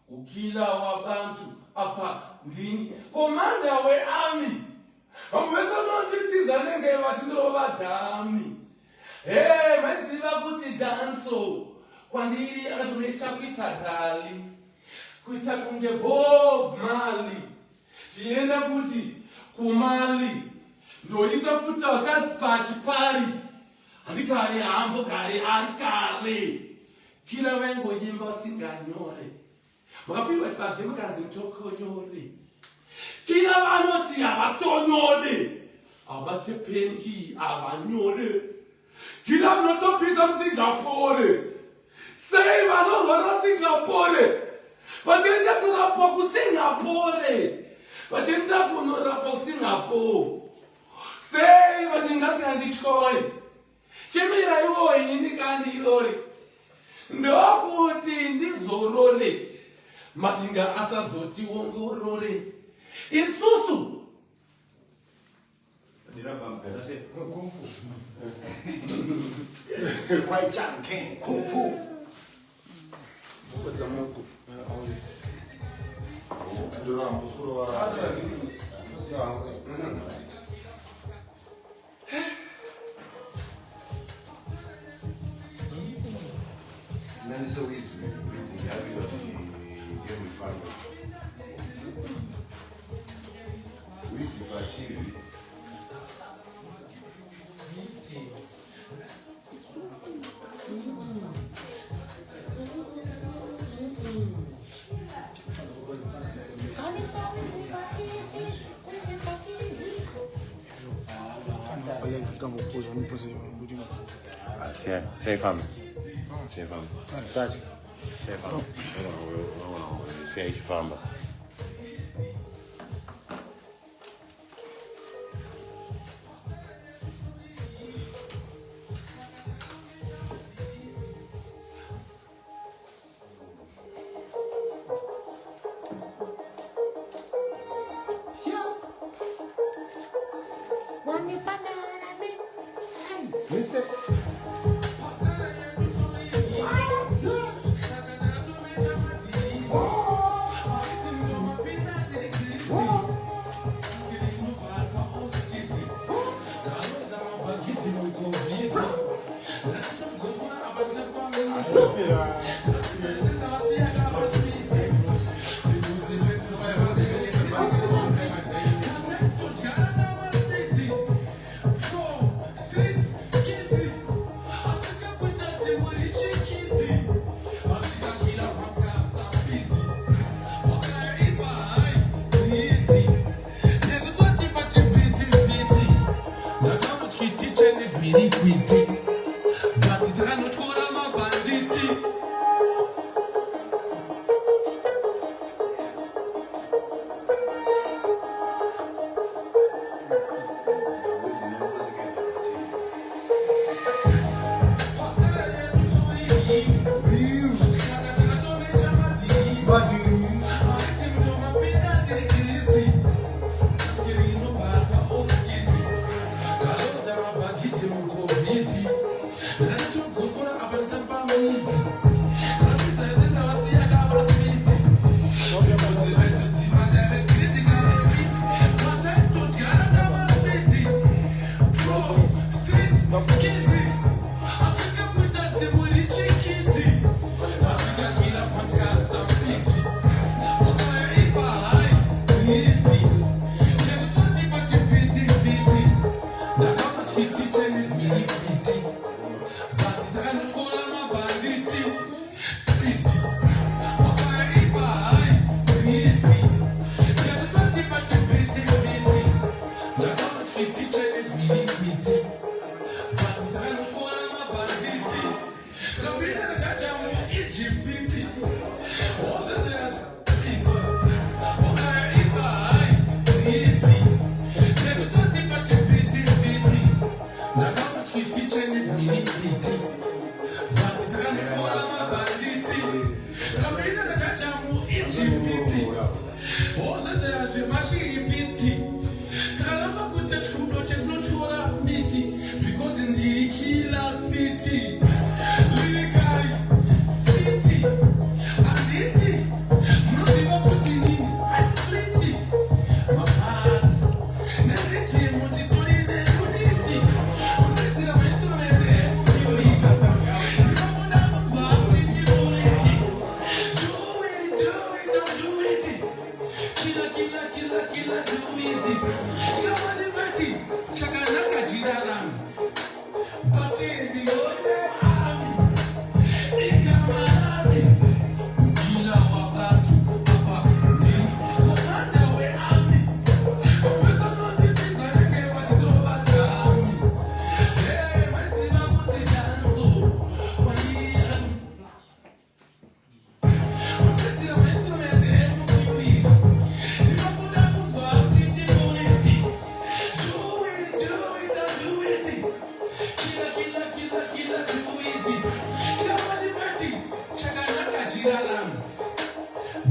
ukila wabantu apha ndini commander we-army ambesa nontithiza nengebathi ndobadami mayiziva kuti danso kwandiri akatomecha kuithatali kuita kunge Bob Marley chienda futi kumali ndoisa kuti wakazipati pari handikare hambo kare ari kare kila vaingoimba vasinganyore makapirwa chibage mukanzi mutokonyore kila vanoti havatonyore havachepenki havanyore kila munotopinza musingapore sei vanorwara singapore vachienda kurapwa kusingapore vachienda kunorapwa kusingapore sei vatingasingandityore chemira iwoyi ini kandirore ndokuti ndizorore madinga asazotiongorore isusu Kung Fu. Não sou isso, já vi eu me falo. Isso para ti. Sem fame. Sem fame. Sabe? Sem fame. Não. Sem fame.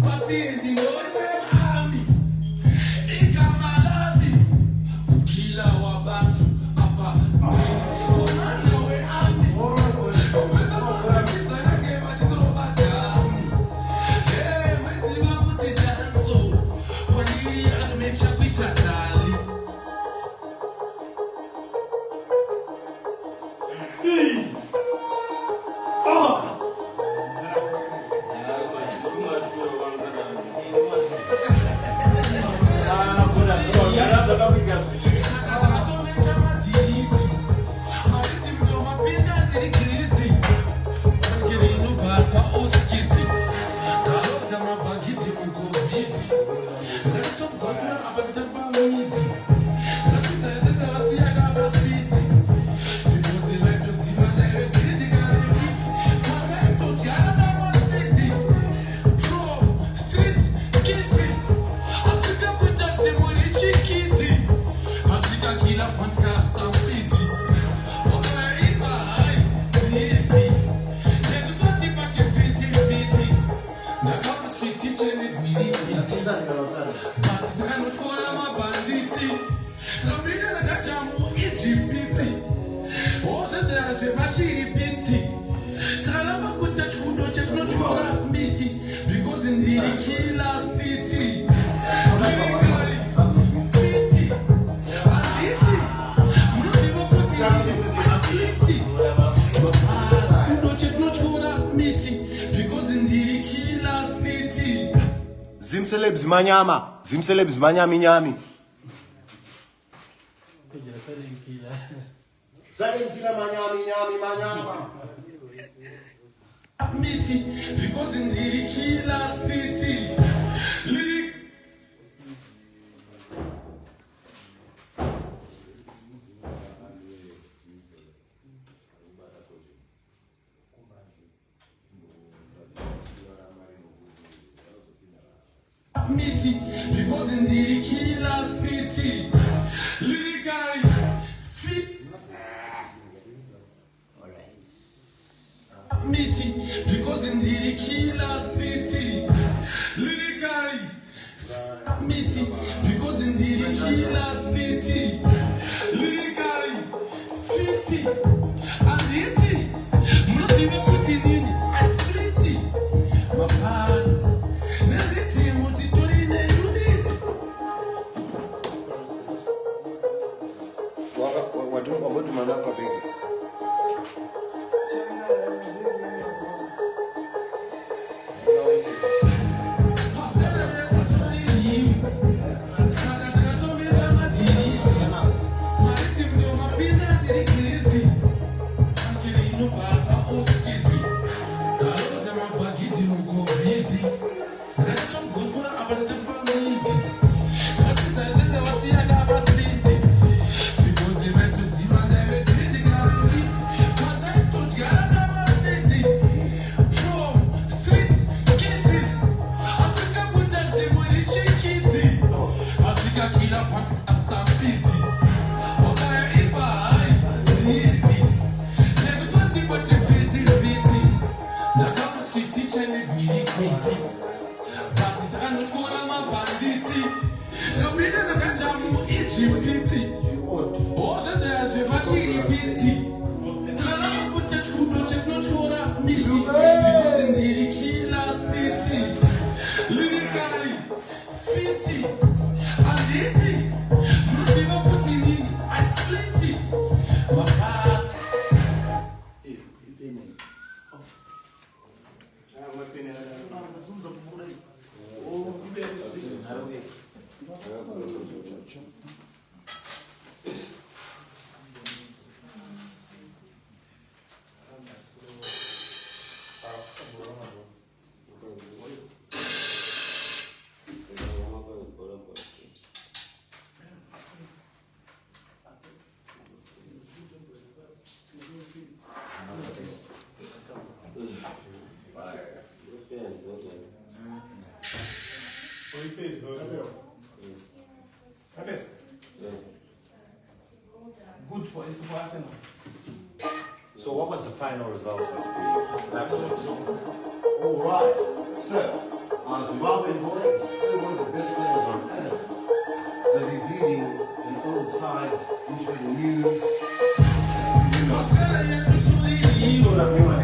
Patient in the army. Ikamaladi. Ukila wabantu. Apa. Komanda we army. Weza mwana kisa yake machikoro bata. Hey, mwezi wabuti danso. Wanili atumesha kuita tali. Because in the killer city, lyrically, fitty, because in the killer city. Zimcelebs manyama, zimcelebs manyami nyami. Silent killer manyami nyami manyama. Because in the killer city, because in the killer city, lyrically fit. Because in the killer city, lyrically because in the killer city, lyrically fitty and hitty. Music putting in I split it. My pass. Watu manapa begi. Good for his person. So what was the final result of the election? All right, so Zimbabwean boy is still one of the best players on earth. Because he's leading an old side into a new. So that new one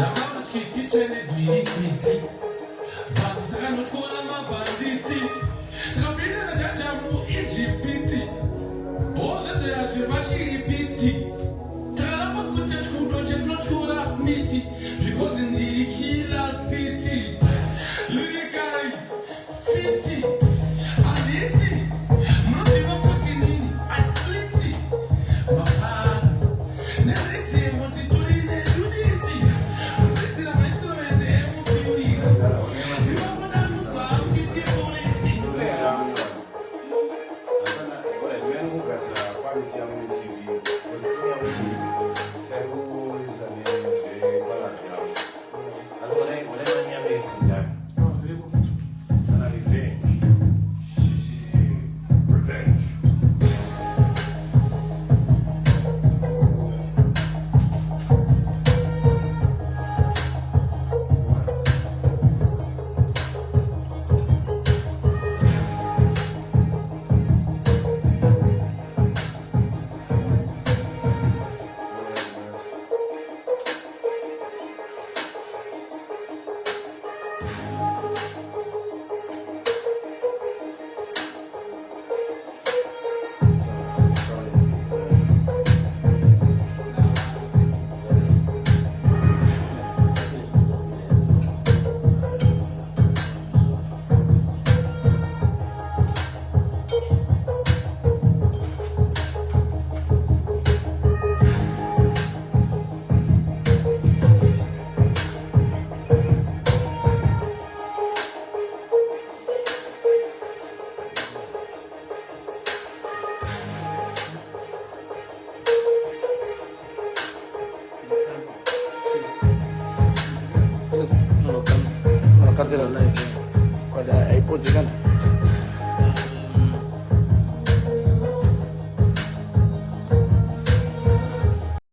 Ndavana chiti chene gwiti basi takanotyora mabhanditi takapinda najaja muIjipiti ozvezverazve vachiripiti takaramba kuti chikudo chetinotyora miti because ndiri kila city lirikari fiti handiti munoziva kuti nini ispliti mabhasi neritemo titorine unity mukudzira mainstruments emupurity zivamudanuzva muchitipoliti No, cancela la night. Hay pos de canto.